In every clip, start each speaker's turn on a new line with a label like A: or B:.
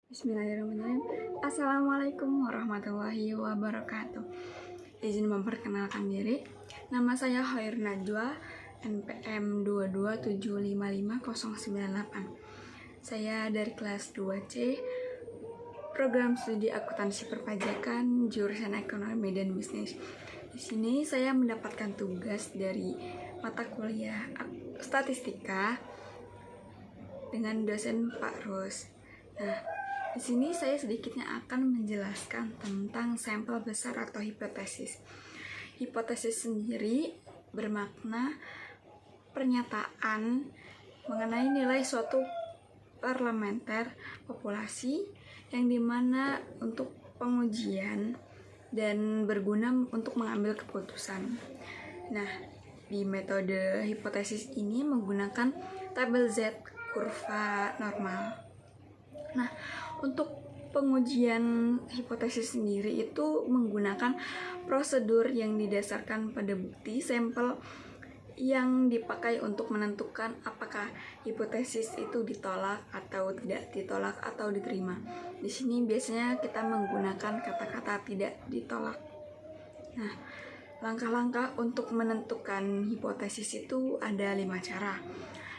A: Bismillahirrahmanirrahim. Assalamualaikum warahmatullahi wabarakatuh. Izin memperkenalkan diri. Nama saya Khair Najwa, NPM 227555098. Saya dari kelas 2C, program studi akuntansi perpajakan, jurusan ekonomi dan bisnis. Di sini saya mendapatkan tugas dari mata kuliah statistika dengan dosen Pak Ros. Nah, di sini saya sedikitnya akan menjelaskan tentang sampel besar atau hipotesis. Hipotesis sendiri bermakna pernyataan mengenai nilai suatu parlementer populasi yang dimana untuk pengujian dan berguna untuk mengambil keputusan. Nah, di metode hipotesis ini menggunakan tabel Z kurva normal. Nah, untuk pengujian hipotesis sendiri itu menggunakan prosedur yang didasarkan pada bukti sampel yang dipakai untuk menentukan apakah hipotesis itu ditolak atau tidak ditolak atau diterima. Di sini biasanya kita menggunakan kata-kata tidak ditolak. Nah, langkah-langkah untuk menentukan hipotesis itu ada 5 cara.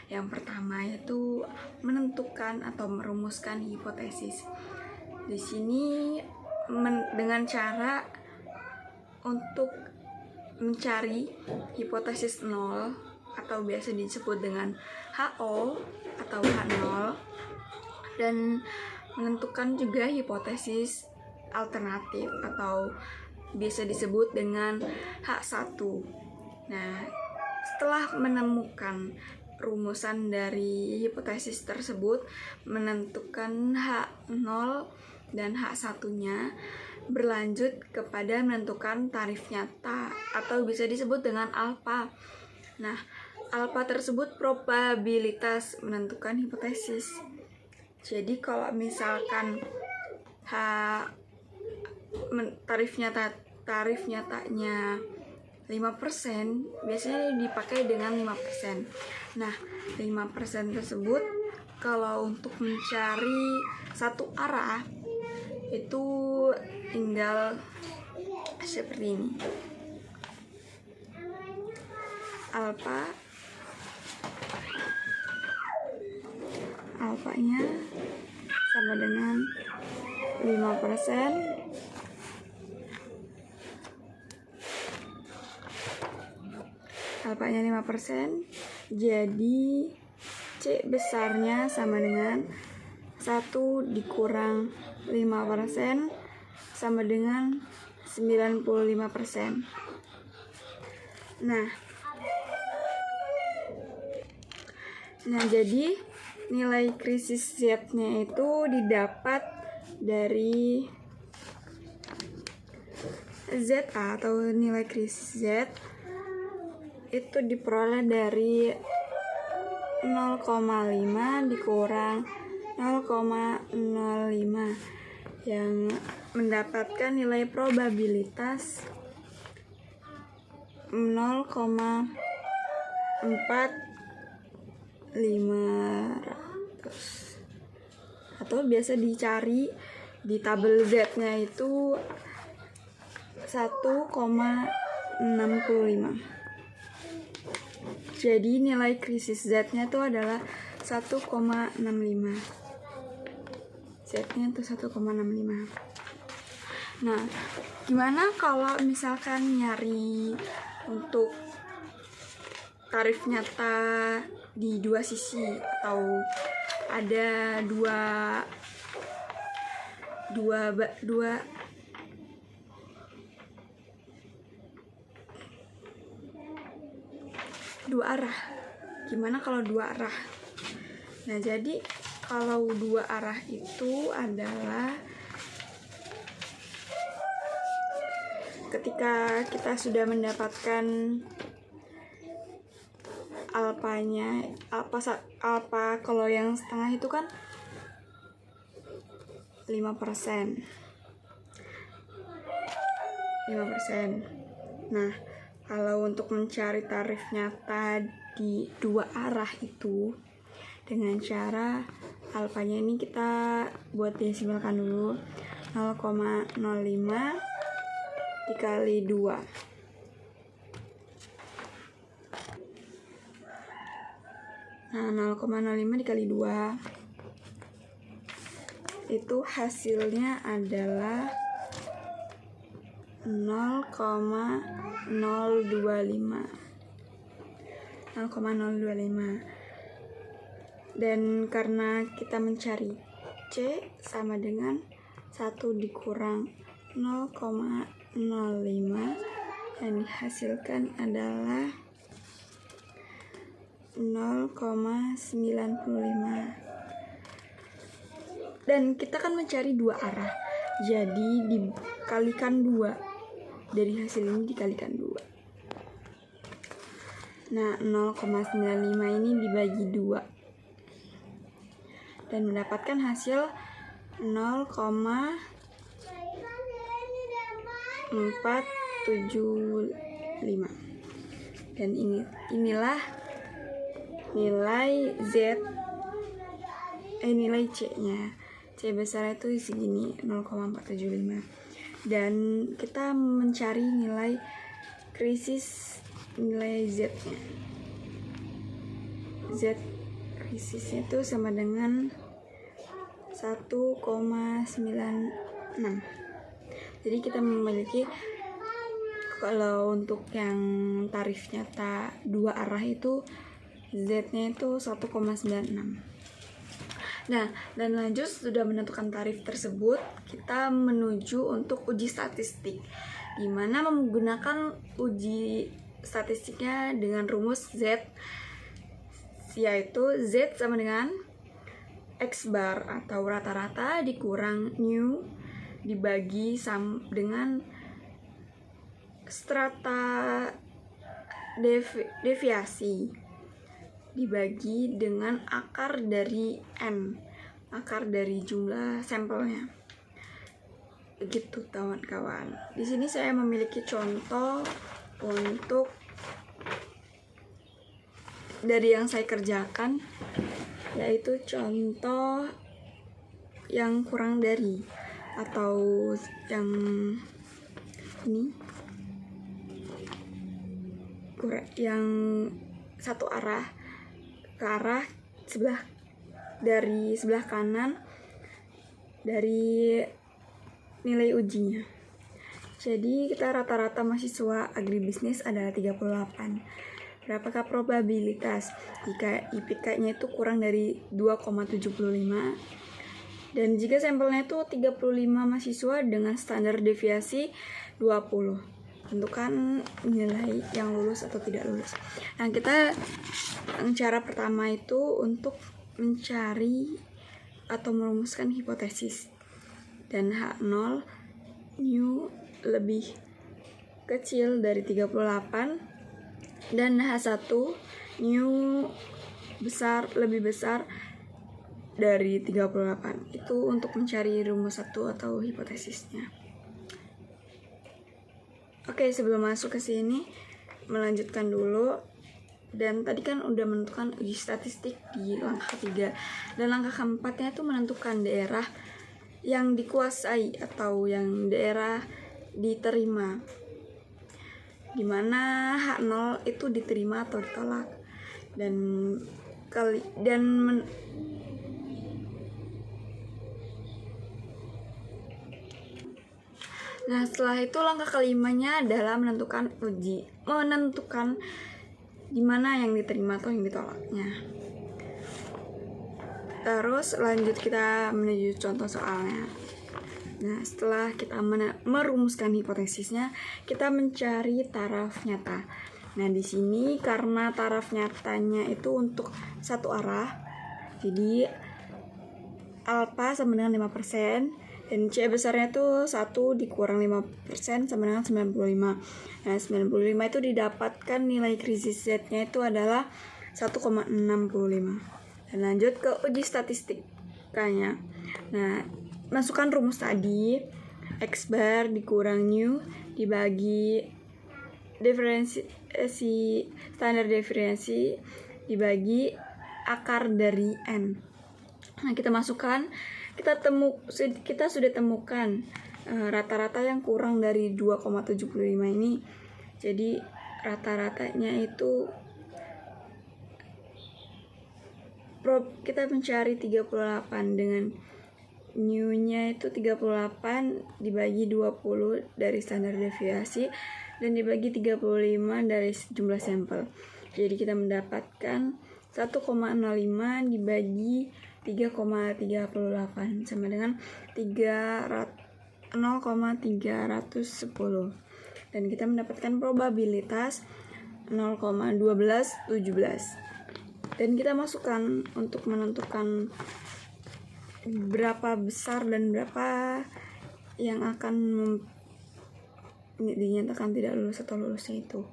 A: Yang pertama yaitu menentukan atau merumuskan hipotesis. Di sini dengan cara untuk mencari hipotesis 0 atau biasa disebut dengan HO atau H0 dan menentukan juga hipotesis alternatif atau biasa disebut dengan H1. Nah, setelah menemukan rumusan dari hipotesis tersebut, menentukan H0 dan H1-nya, berlanjut kepada menentukan tarif nyata atau bisa disebut dengan alfa. Nah, alfa tersebut probabilitas menentukan hipotesis. Jadi kalau misalkan tarif nyatanya 5%, biasanya dipakai dengan 5%. Nah, 5% tersebut kalau untuk mencari satu arah itu tinggal seperti ini. Alfanya sama dengan 5%. Alfanya 5%, jadi C besarnya sama dengan 1 dikurang 5% sama dengan 95%. Nah, jadi nilai krisis Z-nya itu didapat dari ZA atau nilai krisis Z itu diperoleh dari 0,5 dikurang 0,05 yang mendapatkan nilai probabilitas 0,4500 atau biasa dicari di tabel Z-nya itu 1,65. Jadi nilai krisis Z-nya itu adalah 1,65. Z-nya itu 1,65. Nah, gimana kalau misalkan nyari untuk tarif nyata di dua sisi atau ada dua arah. Gimana kalau dua arah? Nah, jadi kalau dua arah itu adalah ketika kita sudah mendapatkan alfanya, alfa kalau yang setengah itu kan 5%. Nah, kalau untuk mencari tarif nyata di dua arah itu dengan cara alfanya ini kita buat desimalkan dulu. 0,05 dikali 2. Nah, 0,05 dikali 2 itu hasilnya adalah 0,025. Dan karena kita mencari C sama dengan 1 dikurang 0,05, yang dihasilkan adalah 0,95. Dan kita kan mencari dua arah, jadi dikalikan 2. Dari hasil ini dikalikan 2. Nah, 0,95 ini dibagi 2 dan mendapatkan hasil 0,475. Dan inilah nilai nilai C-nya. C besar itu segini, 0,475. Dan kita mencari nilai nilai Z-nya. Z krisisnya itu sama dengan 1,96. Jadi kita memiliki, kalau untuk yang tarif nyata 2 arah itu Z-nya itu 1,96. Nah, dan lanjut sudah menentukan tarif tersebut, kita menuju untuk uji statistik, di mana menggunakan uji statistiknya dengan rumus Z, yaitu Z sama dengan X bar atau rata-rata dikurang nu dibagi dengan strata deviasi dibagi dengan akar dari N, akar dari jumlah sampelnya. Begitu kawan-kawan. Di sini saya memiliki contoh untuk dari yang saya kerjakan, yaitu contoh yang kurang dari, atau yang ini yang satu arah ke arah dari sebelah kanan dari nilai ujinya. Jadi kita rata-rata mahasiswa agribisnis adalah 38. Berapakah probabilitas jika IPK-nya itu kurang dari 2,75? Dan jika sampelnya itu 35 mahasiswa dengan standar deviasi 20. Tentukan nilai yang lulus atau tidak lulus. Nah, cara pertama itu untuk mencari atau merumuskan hipotesis. Dan H0 nu lebih kecil dari 38 dan H1 nu lebih besar dari 38. Itu untuk mencari rumus 1 atau hipotesisnya. Oke, sebelum masuk ke sini melanjutkan dulu. Dan tadi kan udah menentukan uji statistik di langkah 3. Dan langkah keempatnya itu menentukan daerah yang dikuasai atau yang daerah diterima, dimana H0 itu diterima atau ditolak. Nah, setelah itu langkah kelimanya adalah menentukan di mana yang diterima atau yang ditolaknya. Terus lanjut kita menuju contoh soalnya. Nah, setelah kita merumuskan hipotesisnya, kita mencari taraf nyata. Nah, di sini karena taraf nyatanya itu untuk satu arah, jadi alfa sama dengan 5%. Dan C besarnya itu 1 dikurang 5% sama dengan 95. Nah, 95 itu didapatkan nilai krisis Z-nya itu adalah 1,65. Dan lanjut ke uji statistikanya. Nah, masukkan rumus tadi, X bar dikurang nu dibagi standar diferensi dibagi akar dari N. Nah, kita sudah temukan rata-rata yang kurang dari 2,75 ini. Jadi rata-ratanya itu kita mencari 38 dengan new-nya itu 38 dibagi 20 dari standar deviasi dan dibagi 35 dari jumlah sampel. Jadi kita mendapatkan 1,05 dibagi 3,38 sama dengan 0,310, dan kita mendapatkan probabilitas 0,1217. Dan kita masukkan untuk menentukan berapa besar dan berapa yang akan dinyatakan tidak lulus atau lulusnya itu.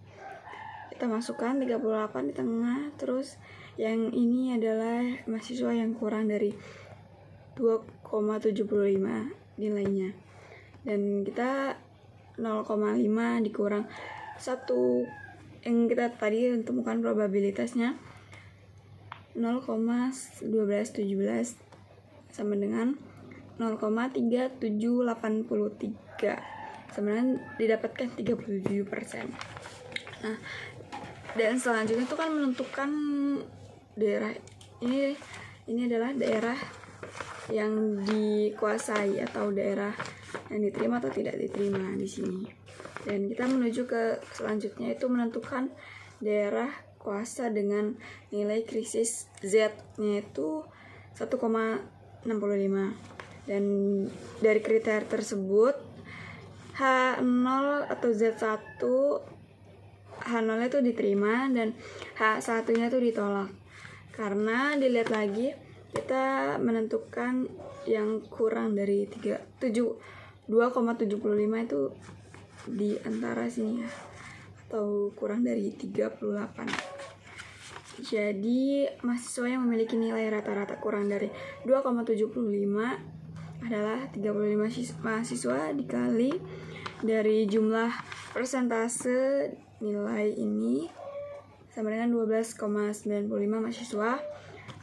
A: Kita masukkan 38 di tengah, terus yang ini adalah mahasiswa yang kurang dari 2,75 nilainya. Dan kita 0,5 dikurang 1 yang kita tadi temukan probabilitasnya 0,1217 sama dengan 0,3783 sama dengan didapatkan 37%. Nah, dan selanjutnya itu kan menentukan daerah ini adalah daerah yang dikuasai atau daerah yang diterima atau tidak diterima di sini. Dan kita menuju ke selanjutnya itu menentukan daerah kuasa dengan nilai krisis Z-nya itu 1,65. Dan dari kriteria tersebut H0 atau Z1, H0 itu diterima dan H1 nya itu ditolak. Karena dilihat lagi kita menentukan yang kurang dari 2,75 itu di antara sini ya, atau kurang dari 38. Jadi mahasiswa yang memiliki nilai rata-rata kurang dari 2,75 adalah 35 mahasiswa dikali dari jumlah persentase nilai ini sama dengan 12,95 mahasiswa,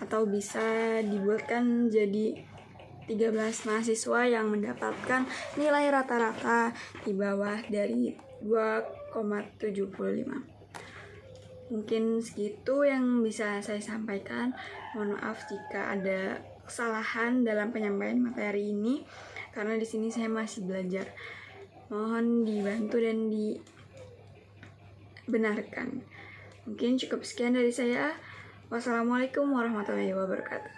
A: atau bisa dibuatkan jadi 13 mahasiswa yang mendapatkan nilai rata-rata di bawah dari 2,75. Mungkin segitu yang bisa saya sampaikan. Mohon maaf jika ada kesalahan dalam penyampaian materi ini, karena di sini saya masih belajar. Mohon dibantu dan dibenarkan. Mungkin cukup sekian dari saya. Wassalamualaikum warahmatullahi wabarakatuh.